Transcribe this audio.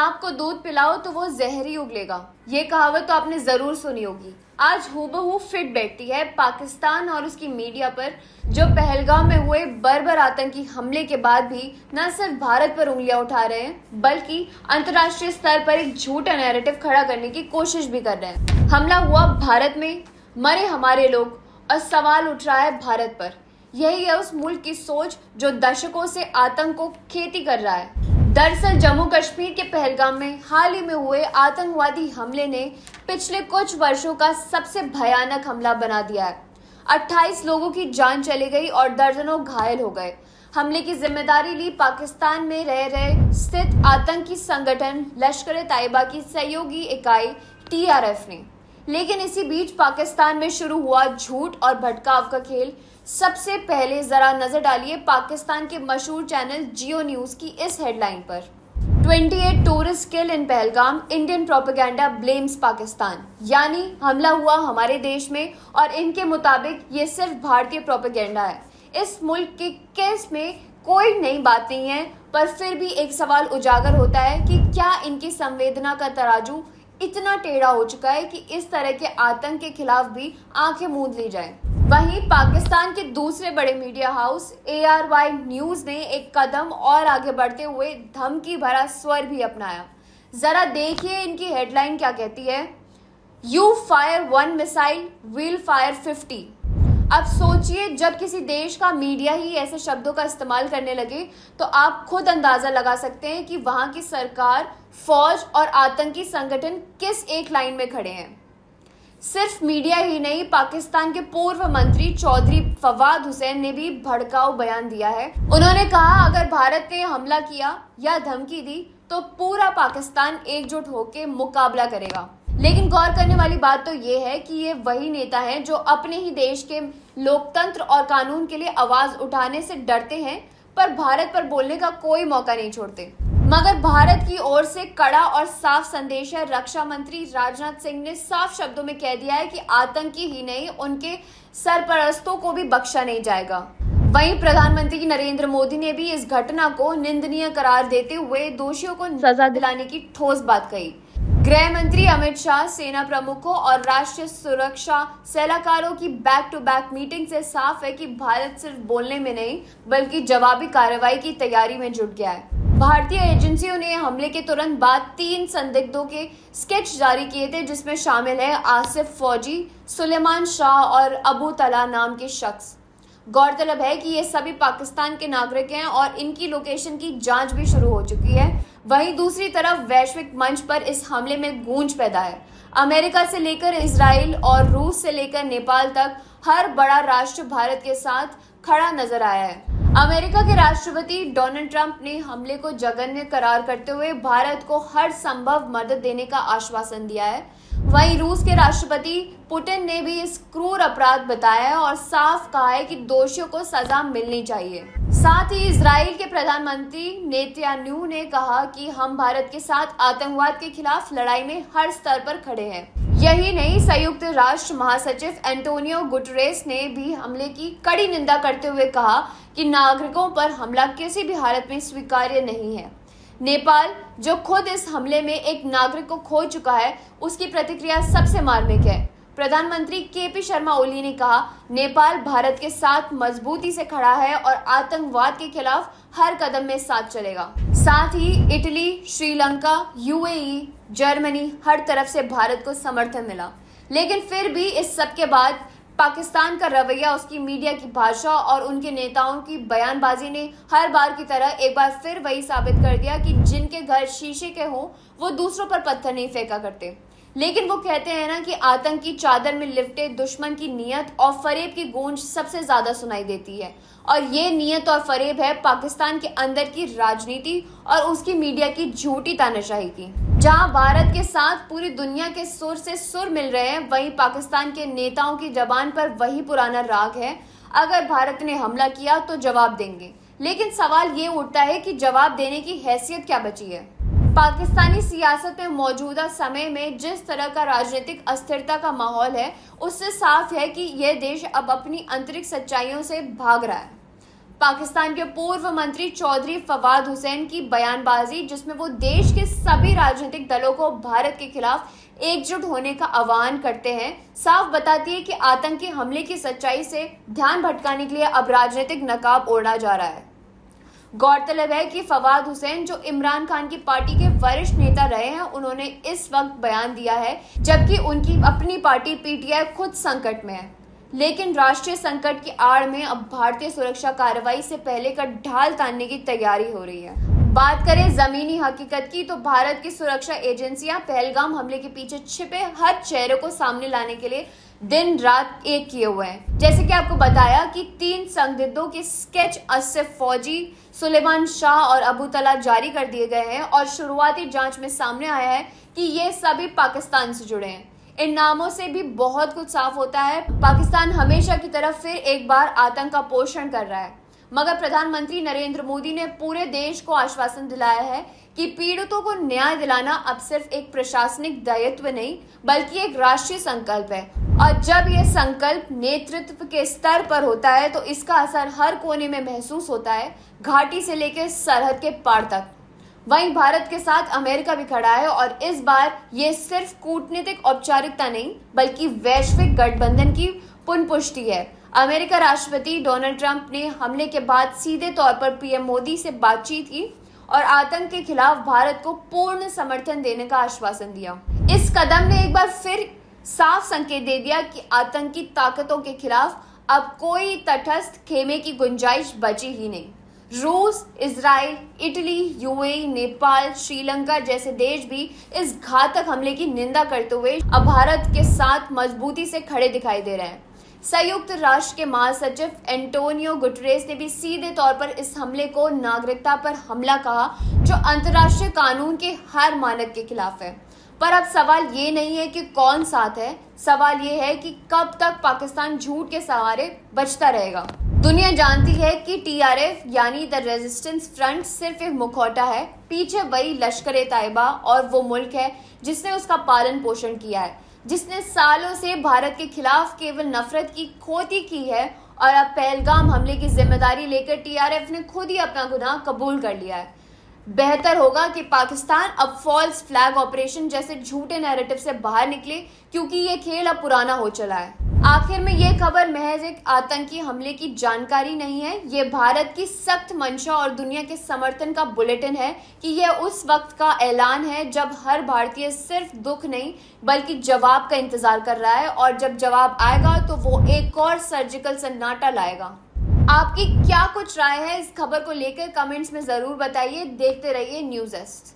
सांप को दूध पिलाओ तो वो जहर ही उगलेगा। ये कहावत तो आपने जरूर सुनी होगी। आज हूबहू फिट बैठती है पाकिस्तान और उसकी मीडिया पर, जो पहलगाम में हुए बर्बर आतंकी हमले के बाद भी न सिर्फ भारत पर उंगलियां उठा रहे हैं, बल्कि अंतर्राष्ट्रीय स्तर पर एक झूठा नैरेटिव खड़ा करने की कोशिश भी कर रहे हैं। हमला हुआ भारत में, मरे हमारे लोग, और सवाल उठ रहा है भारत पर। यही है उस मुल्क की सोच जो दशकों से आतंक को खेती कर रहा है। दरअसल जम्मू कश्मीर के पहलगाम में हाल ही में हुए आतंकवादी हमले ने पिछले कुछ वर्षों का सबसे भयानक हमला बना दिया है। 28 लोगों की जान चली गई और दर्जनों घायल हो गए। हमले की जिम्मेदारी ली पाकिस्तान में रह रहे स्थित आतंकी संगठन लश्कर-ए-तैयबा की सहयोगी इकाई TRF ने। लेकिन इसी बीच पाकिस्तान में शुरू हुआ झूठ और भटकाव का खेल। सबसे पहले जरा नजर डालिए पाकिस्तान के मशहूर चैनल जियो न्यूज की इस हेडलाइन पर। 28 tourist kill in Pahalgam, Indian propaganda blames Pakistan. यानी हमला हुआ हमारे देश में और इनके मुताबिक ये सिर्फ भारतीय प्रोपेगेंडा है। इस मुल्क के केस में कोई नई बात नहीं है, पर फिर भी एक सवाल उजागर होता है कि क्या इनकी संवेदना का तराजू इतना टेढ़ा हो चुका है कि इस तरह के आतंक के खिलाफ भी आंखें मूंद ली जाए। वहीं पाकिस्तान के दूसरे बड़े मीडिया हाउस ARY न्यूज ने एक कदम और आगे बढ़ते हुए धमकी भरा स्वर भी अपनाया। जरा देखिए इनकी हेडलाइन क्या कहती है। You fire 1 missile, we'll fire 50। अब सोचिए, जब किसी देश का मीडिया ही ऐसे शब्दों का इस्तेमाल करने लगे तो आप खुद अंदाजा लगा सकते हैं कि वहां की सरकार, फौज और आतंकी संगठन किस एक लाइन में खड़े हैं। सिर्फ मीडिया ही नहीं, पाकिस्तान के पूर्व मंत्री चौधरी फवाद हुसैन ने भी भड़काऊ बयान दिया है। उन्होंने कहा, अगर भारत ने हमला किया या धमकी दी तो पूरा पाकिस्तान एकजुट होकर मुकाबला करेगा। लेकिन गौर करने वाली बात तो ये है कि ये वही नेता हैं जो अपने ही देश के लोकतंत्र और कानून के लिए आवाज उठाने से डरते हैं, पर भारत पर बोलने का कोई मौका नहीं छोड़ते। मगर भारत की ओर से कड़ा और साफ संदेश है। रक्षा मंत्री राजनाथ सिंह ने साफ शब्दों में कह दिया है कि आतंकी ही नहीं, उनके सरपरस्तों को भी बख्शा नहीं जाएगा। वहीं प्रधानमंत्री नरेंद्र मोदी ने भी इस घटना को निंदनीय करार देते हुए दोषियों को सजा दिलाने की ठोस बात कही। गृह मंत्री अमित शाह, सेना प्रमुखों और राष्ट्रीय सुरक्षा सलाहकारों की बैक टू बैक मीटिंग से साफ है कि भारत सिर्फ बोलने में नहीं बल्कि जवाबी कार्रवाई की तैयारी में जुट गया है। भारतीय एजेंसियों ने हमले के तुरंत बाद 3 संदिग्धों के स्केच जारी किए थे, जिसमें शामिल है आसिफ फौजी, सुलेमान शाह और अबू तला नाम के शख्स। गौरतलब है कि ये सभी पाकिस्तान के नागरिक हैं और इनकी लोकेशन की जांच भी शुरू हो चुकी है। वहीं दूसरी तरफ वैश्विक मंच पर इस हमले में गूंज पैदा है। अमेरिका से लेकर इजराइल और रूस से लेकर नेपाल तक हर बड़ा राष्ट्र भारत के साथ खड़ा नजर आया है। अमेरिका के राष्ट्रपति डोनाल्ड ट्रंप ने हमले को जघन्य करार करते हुए भारत को हर संभव मदद देने का आश्वासन दिया है। वहीं रूस के राष्ट्रपति पुतिन ने भी इस क्रूर अपराध बताया है और साफ कहा है कि दोषियों को सजा मिलनी चाहिए। साथ ही इजराइल के प्रधानमंत्री नेतन्याहू ने कहा कि हम भारत के साथ आतंकवाद के खिलाफ लड़ाई में हर स्तर पर खड़े हैं। यही नहीं, संयुक्त राष्ट्र महासचिव एंटोनियो गुटेरेस ने भी हमले की कड़ी निंदा करते हुए कहा कि नागरिकों पर हमला किसी भी हालत में स्वीकार्य नहीं है। नेपाल, जो खुद इस हमले में एक नागरिक को खो चुका है, उसकी प्रतिक्रिया सबसे मार्मिक है। प्रधानमंत्री KP शर्मा ओली ने कहा, नेपाल भारत के साथ मजबूती से खड़ा है और आतंकवाद के खिलाफ हर कदम में साथ चलेगा। साथ ही इटली, श्रीलंका, UAE, जर्मनी, हर तरफ से भारत को समर्थन मिला। लेकिन फिर भी इस सब के बाद पाकिस्तान का रवैया, उसकी मीडिया की भाषा और उनके नेताओं की बयानबाजी ने हर बार की तरह एक बार फिर वही साबित कर दिया कि जिनके घर शीशे के हों वो दूसरों पर पत्थर नहीं फेंका करते। लेकिन वो कहते हैं ना कि आतंक की चादर में लिपटे दुश्मन की नीयत और फरेब की गूंज सबसे ज्यादा सुनाई देती है। और ये नीयत और फरेब है पाकिस्तान के अंदर की राजनीति और उसकी मीडिया की झूठी तानाशाही की। जहां भारत के साथ पूरी दुनिया के सुर से सुर मिल रहे हैं, वहीं पाकिस्तान के नेताओं की जबान पर वही पुराना राग है, अगर भारत ने हमला किया तो जवाब देंगे। लेकिन सवाल ये उठता है कि जवाब देने की हैसियत क्या बची है। पाकिस्तानी सियासत में मौजूदा समय में जिस तरह का राजनीतिक अस्थिरता का माहौल है, उससे साफ है कि यह देश अब अपनी आंतरिक सच्चाइयों से भाग रहा है। पाकिस्तान के पूर्व मंत्री चौधरी फवाद हुसैन की बयानबाजी, जिसमें वो देश के सभी राजनीतिक दलों को भारत के खिलाफ एकजुट होने का आह्वान करते हैं, साफ बताती है कि आतंकी हमले की सच्चाई से ध्यान भटकाने के लिए अब राजनीतिक नकाब ओढ़ा जा रहा है। गौरतलब है कि फवाद हुसैन, जो इमरान खान की पार्टी के वरिष्ठ नेता रहे हैं, उन्होंने इस वक्त बयान दिया है जबकि उनकी अपनी पार्टी पीटीआई खुद संकट में है। लेकिन राष्ट्रीय संकट की आड़ में अब भारतीय सुरक्षा कार्रवाई से पहले का ढाल तानने की तैयारी हो रही है। बात करें जमीनी हकीकत की, तो भारत की सुरक्षा एजेंसियां पहलगाम हमले के पीछे छिपे हर चेहरे को सामने लाने के लिए दिन रात एक किए हुए हैं। जैसे कि आपको बताया कि 3 संदिग्धों के स्केच असफ फौजी, सुलेमान शाह और अबू तला जारी कर दिए गए हैं और शुरुआती जांच में सामने आया है कि ये सभी पाकिस्तान से जुड़े हैं। इन नामों से भी बहुत कुछ साफ होता है। पाकिस्तान हमेशा की तरह फिर एक बार आतंक का पोषण कर रहा है, मगर प्रधानमंत्री नरेंद्र मोदी ने पूरे देश को आश्वासन दिलाया है कि पीड़ितों को न्याय दिलाना अब सिर्फ एक प्रशासनिक दायित्व नहीं बल्कि एक राष्ट्रीय संकल्प है। और जब यह संकल्प नेतृत्व के स्तर पर होता है तो इसका असर हर कोने में महसूस होता है, घाटी से लेकर सरहद के पार तक। वहीं भारत के साथ अमेरिका भी खड़ा है और इस बार ये सिर्फ कूटनीतिक औपचारिकता नहीं बल्कि वैश्विक गठबंधन की पुनपुष्टि है। अमेरिका राष्ट्रपति डोनाल्ड ट्रंप ने हमले के बाद सीधे तौर पर पीएम मोदी से बातचीत की और आतंक के खिलाफ भारत को पूर्ण समर्थन देने का आश्वासन दिया। इस कदम ने एक बार फिर साफ संकेत दे दिया कि आतंकी ताकतों के खिलाफ अब कोई तटस्थ खेमे की गुंजाइश बची ही नहीं। रूस, Israel, Italy, UAE, Nepal, Sri Lanka जैसे देश भी इस घातक हमले की निंदा करते हुए अब भारत के साथ मजबूती से खड़े दिखाई दे रहे हैं। संयुक्त राष्ट्र के महासचिव एंटोनियो गुटरेस ने भी सीधे तौर पर इस हमले को नागरिकता पर हमला कहा, जो अंतर्राष्ट्रीय कानून के हर मानक के खिलाफ है। पर अब सवाल ये नहीं है कि कौन साथ है, सवाल ये है कि कब तक पाकिस्तान झूठ के सहारे बचता रहेगा। दुनिया जानती है कि टीआरएफ यानी द रेजिस्टेंस फ्रंट सिर्फ एक मुखौटा है, पीछे वही लश्कर ए तैयबा और वो मुल्क है जिसने उसका पालन पोषण किया है, जिसने सालों से भारत के खिलाफ केवल नफरत की खोती की है। और अब पहलगाम हमले की जिम्मेदारी लेकर टीआरएफ ने खुद ही अपना गुनाह कबूल कर लिया है। बेहतर होगा कि पाकिस्तान अब फॉल्स फ्लैग ऑपरेशन जैसे झूठे नैरेटिव से बाहर निकले, क्योंकि ये खेल अब पुराना हो चला है। आखिर में ये खबर महज एक आतंकी हमले की जानकारी नहीं है, ये भारत की सख्त मंशा और दुनिया के समर्थन का बुलेटिन है कि यह उस वक्त का ऐलान है जब हर भारतीय सिर्फ दुख नहीं बल्कि जवाब का इंतजार कर रहा है, और जब जवाब आएगा तो वो एक और सर्जिकल सन्नाटा लाएगा। आपकी क्या कुछ राय है इस खबर को लेकर, कमेंट्स में जरूर बताइए। देखते रहिए न्यूज़ एस्ट।